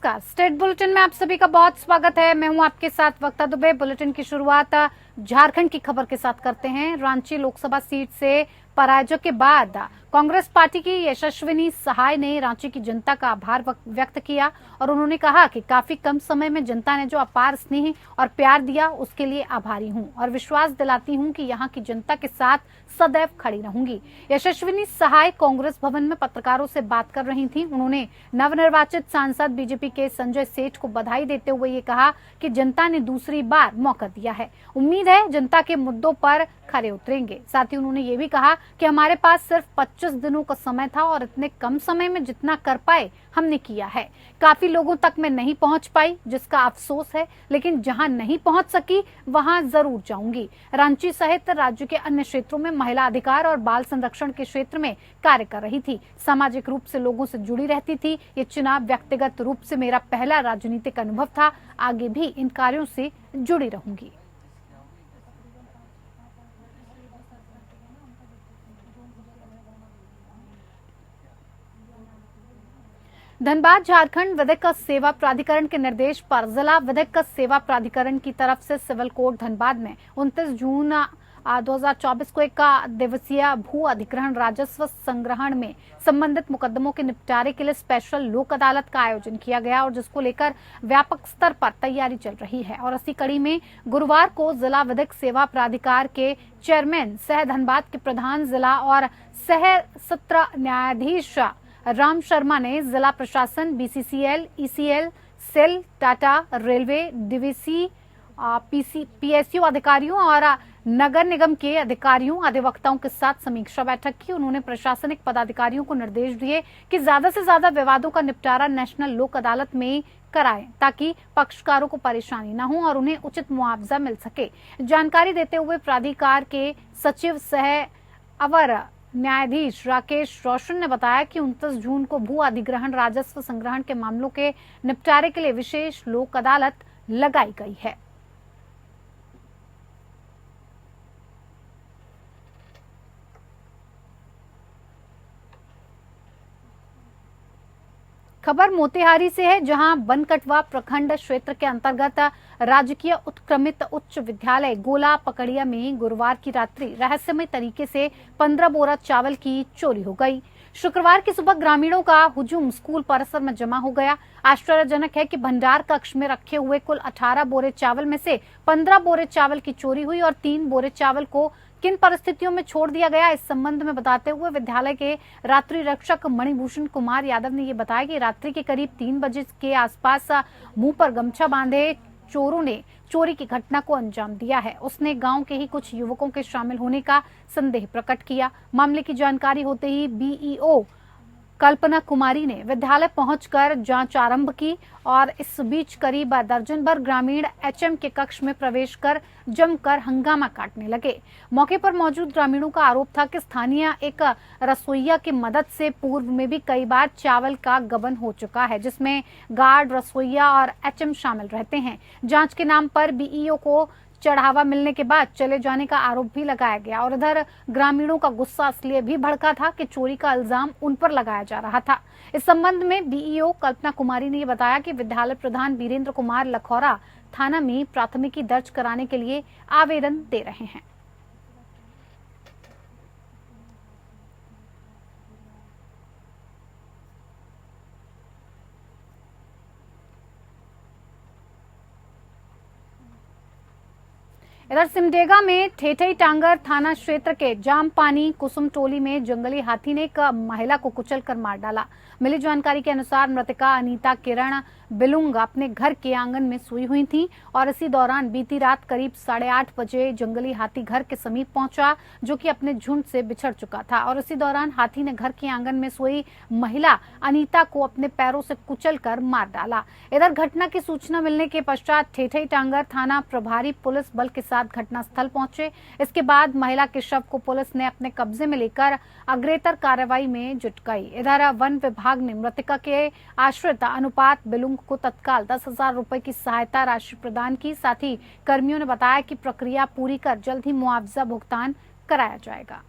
नमस्कार। State bulletin में आप सभी का बहुत स्वागत है। मैं हूं आपके साथ वक्ता दुबे। बुलेटिन की शुरुआत झारखंड की खबर के साथ करते हैं। रांची लोकसभा सीट से पराजय के बाद कांग्रेस पार्टी की यशस्विनी सहाय ने रांची की जनता का आभार व्यक्त किया और उन्होंने कहा कि काफी कम समय में जनता ने जो अपार स्नेह और प्यार दिया उसके लिए आभारी हूं और विश्वास दिलाती हूं कि यहां की जनता के साथ सदैव खड़ी रहूंगी। यशस्विनी सहाय कांग्रेस भवन में पत्रकारों से बात कर रही थी। उन्होंने नवनिर्वाचित सांसद बीजेपी के संजय सेठ को बधाई देते हुए ये कहा कि जनता ने दूसरी बार मौका दिया है, उम्मीद है जनता के मुद्दों पर खरे उतरेंगे। साथ ही उन्होंने ये भी कहा कि हमारे पास सिर्फ 25 दिनों का समय था और इतने कम समय में जितना कर पाए हमने किया है। काफी लोगों तक मैं नहीं पहुंच पाई जिसका अफसोस है, लेकिन जहां नहीं पहुंच सकी वहां जरूर जाऊंगी। रांची सहित राज्य के अन्य क्षेत्रों में महिला अधिकार और बाल संरक्षण के क्षेत्र में कार्य कर रही थी। सामाजिक रूप से लोगों से जुड़ी रहती थी। ये चुनाव व्यक्तिगत रूप से मेरा पहला राजनीतिक अनुभव था। आगे भी इन कार्यों से जुड़ी रहूंगी। धनबाद झारखंड विधिक सेवा प्राधिकरण के निर्देश पर जिला विधिक सेवा प्राधिकरण की तरफ से सिविल कोर्ट धनबाद में 29 जून 2024 को एक दिवसीय भू अधिग्रहण राजस्व संग्रहण में संबंधित मुकदमों के निपटारे के लिए स्पेशल लोक अदालत का आयोजन किया गया और जिसको लेकर व्यापक स्तर पर तैयारी चल रही है। और इसी कड़ी में गुरुवार को जिला विधिक सेवा प्राधिकार के चेयरमैन सह धनबाद के प्रधान जिला और सह सत्र न्यायाधीश राम शर्मा ने जिला प्रशासन, BCCL, ECL, SAIL, Tata, railway, DVC, PSU अधिकारियों और नगर निगम के अधिकारियों, अधिवक्ताओं के साथ समीक्षा बैठक की। उन्होंने प्रशासनिक पदाधिकारियों को निर्देश दिए कि ज्यादा से ज्यादा विवादों का निपटारा नेशनल लोक अदालत में कराएं ताकि पक्षकारों को परेशानी न हो और उन्हें उचित मुआवजा मिल सके। जानकारी देते हुए प्राधिकार के सचिव सह अवर न्यायाधीश राकेश रोशन ने बताया कि 29 जून को भू अधिग्रहण राजस्व संग्रहण के मामलों के निपटारे के लिए विशेष लोक अदालत लगाई गई है। खबर मोतिहारी से है, जहां बनकटवा प्रखंड क्षेत्र के अंतर्गत राजकीय उत्क्रमित उच्च विद्यालय गोला पकड़िया में गुरुवार की रात्रि रहस्यमय तरीके से 15 बोरा चावल की चोरी हो गई। शुक्रवार की सुबह ग्रामीणों का हुजूम स्कूल परिसर में जमा हो गया। आश्चर्यजनक है कि भंडार कक्ष में रखे हुए कुल 18 बोरे चावल में से 15 बोरे चावल की चोरी हुई और 3 बोरे चावल को किन परिस्थितियों में छोड़ दिया गया, इस संबंध में बताते हुए विद्यालय के रात्रि रक्षक मणिभूषण कुमार यादव ने ये बताया कि रात्रि के करीब 3 बजे के आसपास मुंह पर गमछा बांधे चोरों ने चोरी की घटना को अंजाम दिया है। उसने गांव के ही कुछ युवकों के शामिल होने का संदेह प्रकट किया। मामले की जानकारी होते ही बीईओ कल्पना कुमारी ने विद्यालय पहुंचकर जांच आरंभ की और इस बीच करीब दर्जन भर ग्रामीण एचएम के कक्ष में प्रवेश कर जमकर हंगामा काटने लगे। मौके पर मौजूद ग्रामीणों का आरोप था कि स्थानीय एक रसोइया की मदद से पूर्व में भी कई बार चावल का गबन हो चुका है, जिसमें गार्ड, रसोइया और एचएम शामिल रहते हैं। जांच के नाम पर बीईओ को चढ़ावा मिलने के बाद चले जाने का आरोप भी लगाया गया और इधर ग्रामीणों का गुस्सा इसलिए भी भड़का था कि चोरी का इल्जाम उन पर लगाया जा रहा था। इस संबंध में बीईओ कल्पना कुमारी ने बताया कि विद्यालय प्रधान वीरेंद्र कुमार लखौरा थाना में प्राथमिकी दर्ज कराने के लिए आवेदन दे रहे हैं। इधर सिमडेगा में ठेठई टांगर थाना क्षेत्र के जामपानी कुसुम टोली में जंगली हाथी ने एक महिला को कुचलकर मार डाला। मिली जानकारी के अनुसार मृतका अनीता किरण बिलुंग अपने घर के आंगन में सोई हुई थी और इसी दौरान बीती रात करीब 8:30 बजे जंगली हाथी घर के समीप पहुंचा, जो कि अपने झुंड से बिछड़ चुका था और इसी दौरान हाथी ने घर के आंगन में सोई महिला अनीता को अपने पैरों से कुचलकर मार डाला। इधर घटना की सूचना मिलने के पश्चात ठेठई टांगर थाना प्रभारी पुलिस बल के साथ घटनास्थल पहुंचे। इसके बाद महिला के शव को पुलिस ने अपने कब्जे में लेकर अग्रेतर कार्रवाई में जुट गई। इधर वन विभाग ने मृतका के आश्रित अनुपात बिलुंग को तत्काल 10,000 रुपए की सहायता राशि प्रदान की। साथ ही कर्मियों ने बताया कि प्रक्रिया पूरी कर जल्द ही मुआवजा भुगतान कराया जाएगा।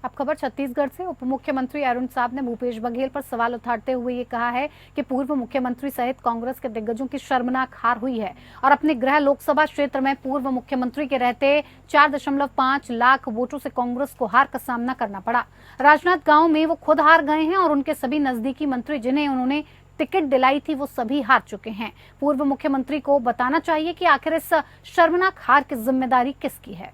अब खबर छत्तीसगढ़ से। उप मुख्यमंत्री अरुण साहब ने भूपेश बघेल पर सवाल उठाते हुए ये कहा है कि पूर्व मुख्यमंत्री सहित कांग्रेस के दिग्गजों की शर्मनाक हार हुई है और अपने गृह लोकसभा क्षेत्र में पूर्व मुख्यमंत्री के रहते 4.5 लाख वोटों से कांग्रेस को हार का सामना करना पड़ा। राजनांद गांव में वो खुद हार गए हैं और उनके सभी नजदीकी मंत्री जिन्हें उन्होंने टिकट दिलाई थी वो सभी हार चुके हैं। पूर्व मुख्यमंत्री को बताना चाहिए कि आखिर इस शर्मनाक हार की जिम्मेदारी किसकी है।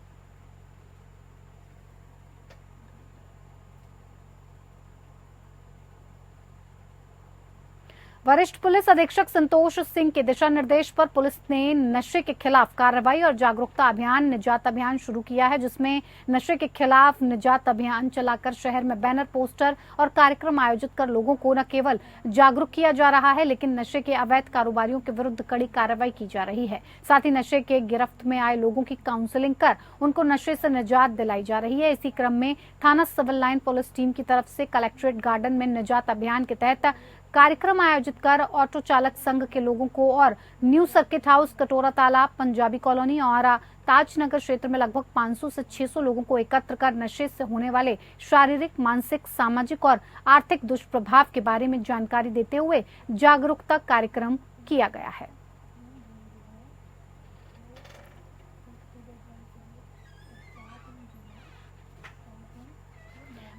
वरिष्ठ पुलिस अधीक्षक संतोष सिंह के दिशा निर्देश पर पुलिस ने नशे के खिलाफ कार्रवाई और जागरूकता अभियान निजात अभियान शुरू किया है, जिसमें नशे के खिलाफ निजात अभियान चलाकर शहर में बैनर, पोस्टर और कार्यक्रम आयोजित कर लोगों को न केवल जागरूक किया जा रहा है, लेकिन नशे के अवैध कारोबारियों के विरुद्ध कड़ी कार्रवाई की जा रही है। साथ ही नशे के गिरफ्त में आए लोगों की काउंसलिंग कर उनको नशे से निजात दिलाई जा रही है। इसी क्रम में थाना सिविल लाइन पुलिस टीम की तरफ से कलेक्ट्रेट गार्डन में निजात अभियान के तहत कार्यक्रम आयोजित कर ऑटो चालक संघ के लोगों को और न्यू सर्किट हाउस, कटोरा तालाब, पंजाबी कॉलोनी और ताजनगर क्षेत्र में लगभग 500 से 600 लोगों को एकत्र कर नशे से होने वाले शारीरिक, मानसिक, सामाजिक और आर्थिक दुष्प्रभाव के बारे में जानकारी देते हुए जागरूकता कार्यक्रम किया गया है।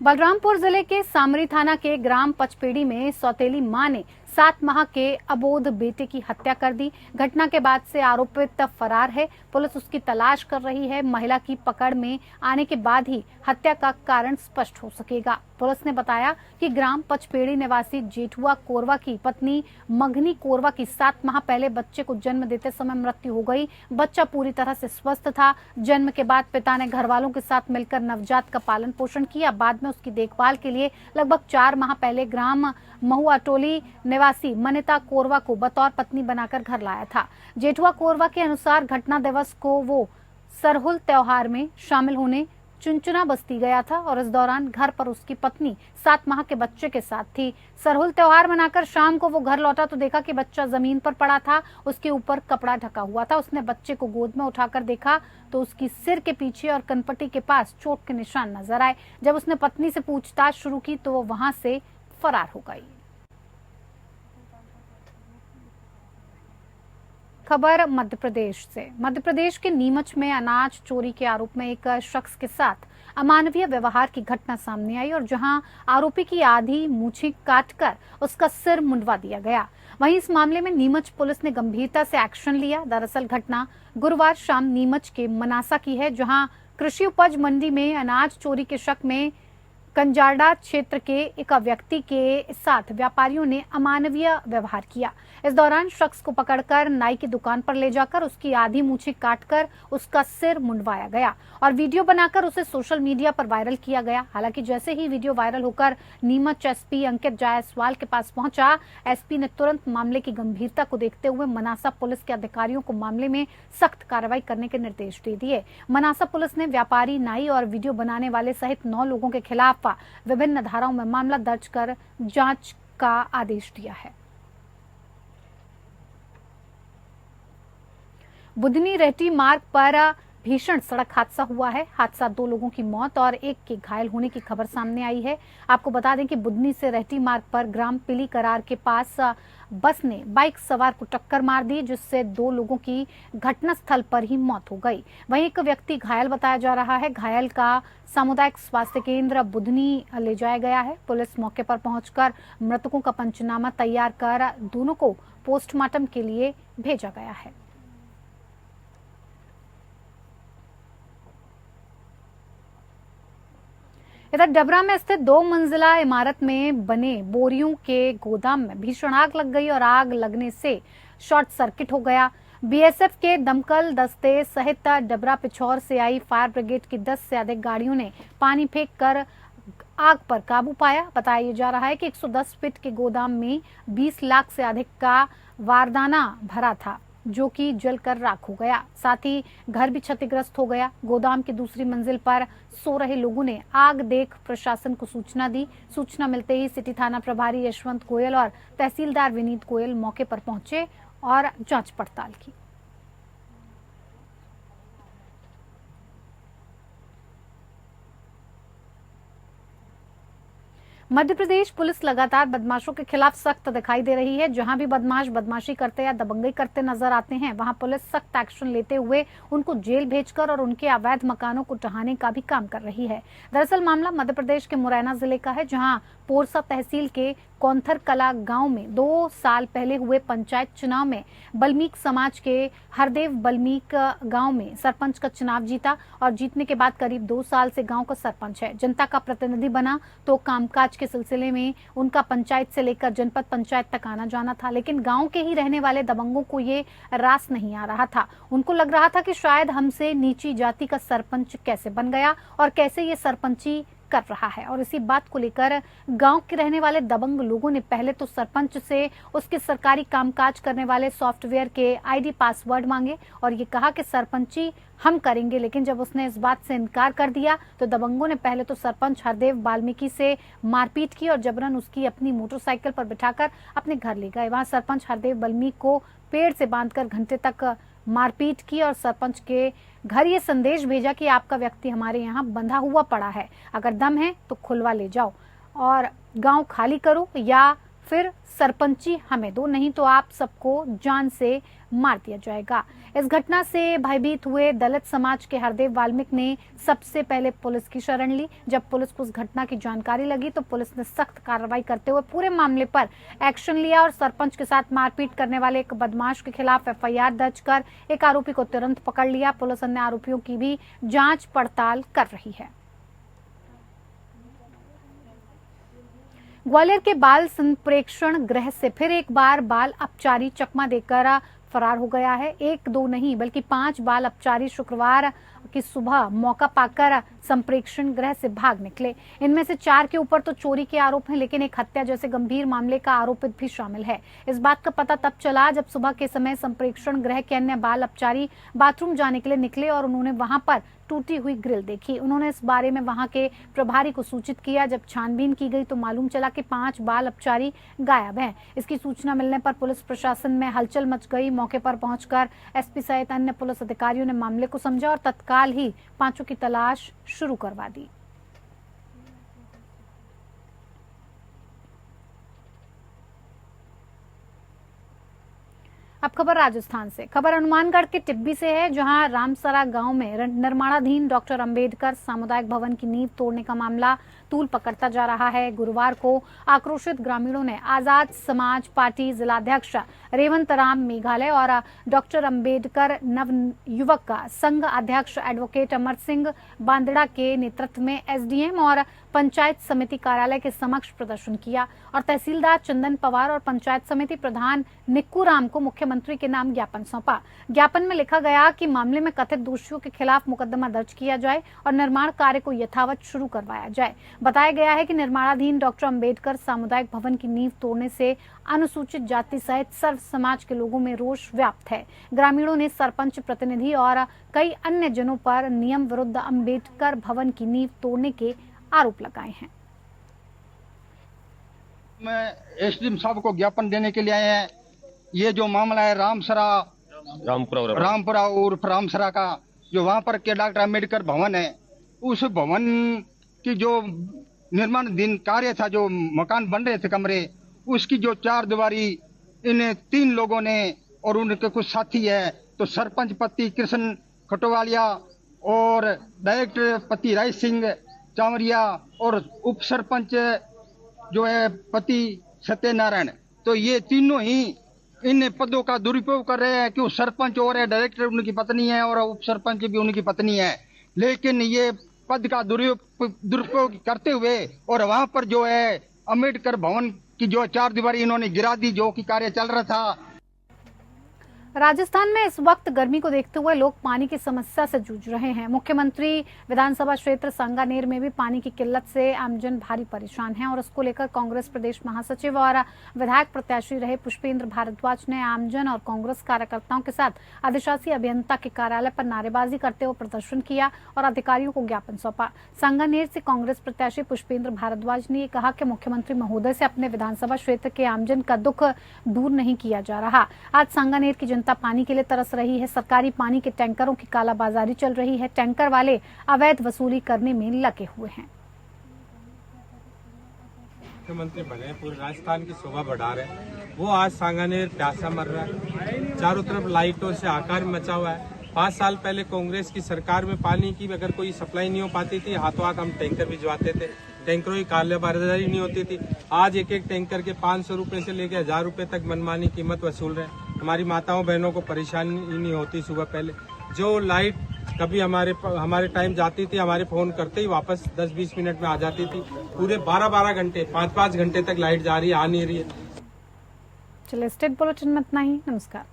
बलरामपुर जिले के सामरी थाना के ग्राम पचपेड़ी में सौतेली मां ने 7 माह के अबोध बेटे की हत्या कर दी। घटना के बाद से आरोपित फरार है। पुलिस उसकी तलाश कर रही है। महिला की पकड़ में आने के बाद ही हत्या का कारण स्पष्ट हो सकेगा। पुलिस ने बताया कि ग्राम पचपेड़ी निवासी जेठुआ कोरवा की पत्नी मघनी कोरवा की 7 माह पहले बच्चे को जन्म देते समय मृत्यु हो गई। बच्चा पूरी तरह से स्वस्थ था। जन्म के बाद पिता ने घर वालों के साथ मिलकर नवजात का पालन पोषण किया। बाद में उसकी देखभाल के लिए लगभग 4 माह पहले ग्राम महुआटोली निवासी मनिता कोरवा को बतौर पत्नी बनाकर घर लाया था। जेठुआ कोरवा के अनुसार घटना दिवस को वो सरहुल त्योहार में शामिल होने चुनचुना बस्ती गया था और इस दौरान घर पर उसकी पत्नी 7 माह के बच्चे के साथ थी। सरहुल त्योहार मनाकर शाम को वो घर लौटा तो देखा कि बच्चा जमीन पर पड़ा था, उसके ऊपर कपड़ा ढका हुआ था। उसने बच्चे को गोद में उठाकर देखा तो उसकी सिर के पीछे और कनपट्टी के पास चोट के निशान नजर आए। जब उसने पत्नी से पूछताछ शुरू की तो वो वहां से फरार हो गई। खबर मध्य प्रदेश से। मध्य प्रदेश के नीमच में अनाज चोरी के आरोप में एक शख्स के साथ अमानवीय व्यवहार की घटना सामने आई और जहां आरोपी की आधी मूछें काटकर उसका सिर मुंडवा दिया गया। वहीं इस मामले में नीमच पुलिस ने गंभीरता से एक्शन लिया। दरअसल घटना गुरुवार शाम नीमच के मनासा की है, जहां कृषि उपज मंडी में अनाज चोरी के शक में कंजारडा क्षेत्र के एक व्यक्ति के साथ व्यापारियों ने अमानवीय व्यवहार किया। इस दौरान शख्स को पकड़कर नाई की दुकान पर ले जाकर उसकी आधी मूछें काटकर उसका सिर मुंडवाया गया और वीडियो बनाकर उसे सोशल मीडिया पर वायरल किया गया। हालांकि जैसे ही वीडियो वायरल होकर नीमच एसपी अंकित जायसवाल के पास पहुंचा, एसपी ने तुरंत मामले की गंभीरता को देखते हुए मनासा पुलिस के अधिकारियों को मामले में सख्त कार्रवाई करने के निर्देश दे दिए। मनासा पुलिस ने व्यापारी, नाई और वीडियो बनाने वाले सहित 9 लोगों के खिलाफ विभिन्न धाराओं में मामला दर्ज कर जांच का आदेश दिया है। बुधनी रेहटी मार्ग पर भीषण सड़क हादसा हुआ है। हादसा 2 लोगों की मौत और 1 के घायल होने की खबर सामने आई है। आपको बता दें कि बुधनी से रेहटी मार्ग पर ग्राम पिली करार के पास बस ने बाइक सवार को टक्कर मार दी, जिससे 2 लोगों की घटनास्थल पर ही मौत हो गई। वहीं एक व्यक्ति घायल बताया जा रहा है। घायल का सामुदायिक स्वास्थ्य केंद्र बुधनी ले जाया गया है। पुलिस मौके पर पहुंचकर मृतकों का पंचनामा तैयार कर दोनों को पोस्टमार्टम के लिए भेजा गया है। इधर डबरा में स्थित 2 मंजिला इमारत में बने बोरियों के गोदाम में भीषण आग लग गई और आग लगने से शॉर्ट सर्किट हो गया। बीएसएफ के दमकल दस्ते सहित डबरा पिछौर से आई फायर ब्रिगेड की 10 से अधिक गाड़ियों ने पानी फेंक कर आग पर काबू पाया। बताया जा रहा है कि 110 फीट के गोदाम में 20 लाख से अधिक का वारदाना भरा था, जो कि जलकर राख हो गया। साथ ही घर भी क्षतिग्रस्त हो गया। गोदाम की दूसरी मंजिल पर सो रहे लोगों ने आग देख प्रशासन को सूचना दी। सूचना मिलते ही सिटी थाना प्रभारी यशवंत गोयल और तहसीलदार विनीत गोयल मौके पर पहुंचे और जांच पड़ताल की। मध्य प्रदेश पुलिस लगातार बदमाशों के खिलाफ सख्त दिखाई दे रही है। जहां भी बदमाश बदमाशी करते या दबंगई करते नजर आते हैं, वहां पुलिस सख्त एक्शन लेते हुए उनको जेल भेजकर और उनके अवैध मकानों को ढहाने का भी काम कर रही है। दरअसल मामला मध्य प्रदेश के मुरैना जिले का है, जहां पोरसा तहसील के कौंथर कला गांव में 2 साल पहले हुए पंचायत चुनाव में बल्मीक समाज के हरदेव बल्मीक गांव में सरपंच का चुनाव जीता और जीतने के बाद करीब 2 साल से गांव का सरपंच है। जनता का प्रतिनिधि बना तो कामकाज के सिलसिले में उनका पंचायत से लेकर जनपद पंचायत तक आना जाना था, लेकिन गांव के ही रहने वाले दबंगों को ये रास नहीं आ रहा था। उनको लग रहा था कि शायद हमसे नीची जाति का सरपंच कैसे बन गया और कैसे ये सरपंची कर रहा है। और इसी बात को लेकर गांव के रहने वाले दबंग लोगों ने पहले तो सरपंच से उसके सरकारी कामकाज करने वाले सॉफ्टवेयर के आईडी पासवर्ड मांगे और ये कहा कि सरपंची हम करेंगे, लेकिन जब उसने इस बात से इनकार कर दिया तो दबंगों ने पहले तो सरपंच हरदेव वाल्मीकि से मारपीट की और जबरन उसकी अपनी मोटरसाइकिल पर बिठाकर अपने घर ले गए। वहां सरपंच हरदेव वाल्मीकि को पेड़ से बांधकर घंटे तक मारपीट की और सरपंच के घर ये संदेश भेजा कि आपका व्यक्ति हमारे यहाँ बंधा हुआ पड़ा है, अगर दम है तो खुलवा ले जाओ और गांव खाली करो या फिर सरपंची हमें दो, नहीं तो आप सबको जान से मार दिया जाएगा। इस घटना से भयभीत हुए दलित समाज के हरदेव वाल्मीकि ने सबसे पहले पुलिस की शरण ली। जब पुलिस को उस घटना की जानकारी लगी तो पुलिस ने सख्त कार्रवाई करते हुए पूरे मामले पर एक्शन लिया और सरपंच के साथ मारपीट करने वाले एक बदमाश के खिलाफ एफआईआर दर्ज कर एक आरोपी को तुरंत पकड़ लिया। पुलिस अन्य आरोपियों की भी जांच पड़ताल कर रही है। ग्वालियर के बाल संप्रेक्षण गृह से फिर एक बार बाल अपचारी चकमा देकर फरार हो गया है। 1-2 नहीं बल्कि 5 बाल अपचारी शुक्रवार की सुबह मौका पाकर संप्रेक्षण गृह से भाग निकले। इनमें से 4 के ऊपर तो चोरी के आरोप हैं, लेकिन एक हत्या जैसे गंभीर मामले का आरोपित भी शामिल है। इस बात का पता तब चला जब सुबह के समय संप्रेक्षण गृह के अन्य बाल अपचारी बाथरूम जाने के लिए निकले और उन्होंने वहां पर टूटी हुई ग्रिल देखी। उन्होंने इस बारे में वहां के प्रभारी को सूचित किया। जब छानबीन की गई तो मालूम चला कि 5 बाल अपचारी गायब हैं। इसकी सूचना मिलने पर पुलिस प्रशासन में हलचल मच गई। मौके पर पहुंचकर एसपी सहित अन्य पुलिस अधिकारियों ने मामले को समझा और तत्काल ही 5 की तलाश शुरू करवा दी। अब खबर राजस्थान से। खबर हनुमानगढ़ के टिब्बी से है, जहां रामसरा गांव में निर्माणाधीन डॉक्टर अंबेडकर सामुदायिक भवन की नींव तोड़ने का मामला तूल पकड़ता जा रहा है। गुरुवार को आक्रोशित ग्रामीणों ने आजाद समाज पार्टी जिलाध्यक्ष रेवंत राम मेघालय और डॉक्टर अंबेडकर नवयुवक संघ अध्यक्ष एडवोकेट अमर सिंह बांदड़ा के नेतृत्व में एसडीएम और पंचायत समिति कार्यालय के समक्ष प्रदर्शन किया और तहसीलदार चंदन पवार और पंचायत समिति प्रधान निक्कू राम को मुख्यमंत्री के नाम ज्ञापन सौंपा। ज्ञापन में लिखा गया कि मामले में कथित दोषियों के खिलाफ मुकदमा दर्ज किया जाए और निर्माण कार्य को यथावत शुरू करवाया जाए। बताया गया है कि निर्माणाधीन डॉक्टर अंबेडकर सामुदायिक भवन की नींव तोड़ने से अनुसूचित जाति सहित सर्व समाज के लोगों में रोष व्याप्त है। ग्रामीणों ने सरपंच प्रतिनिधि और कई अन्य जनों पर नियम विरुद्ध अंबेडकर भवन की नींव तोड़ने के आरोप लगाए हैं। मैं एसडीएम साहब को ज्ञापन देने के लिए आए हैं। ये जो मामला है रामपुरा उर्फ रामसरा का, जो वहाँ पर के डॉक्टर अम्बेडकर भवन है, उस भवन की जो निर्माणाधीन कार्य था, जो मकान बन रहे थे कमरे, उसकी जो 4 दीवारी इन 3 लोगों ने और उनके कुछ साथी है, तो सरपंच पति कृष्ण खटोवालिया और डायरेक्टर पति राय सिंह चावरिया और उप सरपंच जो है पति सत्यनारायण, तो ये तीनों ही इन पदों का दुरुपयोग कर रहे हैं। क्यों सरपंच और है, डायरेक्टर उनकी पत्नी है और उप सरपंच भी उनकी पत्नी है, लेकिन ये पद का दुरुपयोग करते हुए और वहां पर जो है अम्बेडकर भवन की जो 4 दीवारी इन्होंने गिरा दी, जो कि कार्य चल रहा था। राजस्थान में इस वक्त गर्मी को देखते हुए लोग पानी की समस्या से जूझ रहे हैं। मुख्यमंत्री विधानसभा क्षेत्र सांगानेर में भी पानी की किल्लत से आमजन भारी परेशान है और इसको लेकर कांग्रेस प्रदेश महासचिव और विधायक प्रत्याशी रहे पुष्पेंद्र भारद्वाज ने आमजन और कांग्रेस कार्यकर्ताओं के साथ अधिशासी अभियंता के कार्यालय पर नारेबाजी करते हुए प्रदर्शन किया और अधिकारियों को ज्ञापन सौंपा। सांगानेर से कांग्रेस प्रत्याशी पुष्पेंद्र भारद्वाज ने कहा कि मुख्यमंत्री महोदय से अपने विधानसभा क्षेत्र के आमजन का दुख दूर नहीं किया जा रहा। आज सांगानेर की पानी के लिए तरस रही है। सरकारी पानी के टैंकरों की कालाबाजारी चल रही है। टैंकर वाले अवैध वसूली करने में लगे हुए हैं। मुख्यमंत्री बने, पूरे राजस्थान की शोभा बढ़ा रहे हैं। वो आज सांगानेर प्यासा मर रहा है, चारों तरफ लाइटों से आकार मचा हुआ है। 5 साल पहले कांग्रेस की सरकार में पानी की अगर कोई सप्लाई नहीं हो पाती थी, हाथों हाथ हम टैंकर भिजवाते थे, टैंकरों की कालाबाजारी नहीं होती थी। आज एक एक टैंकर के 500 रुपए से लेकर 1000 रुपए तक मनमानी कीमत वसूल रहे हैं। हमारी माताओं बहनों को परेशानी नहीं होती। सुबह पहले जो लाइट कभी हमारे टाइम जाती थी, हमारे फोन करते ही वापस 10-20 मिनट में आ जाती थी। पूरे 12-12 घंटे 5-5 घंटे तक लाइट जा रही है, आ नहीं रही है। चलिए, स्टेट बुलेटिन में इतना ही। नमस्कार।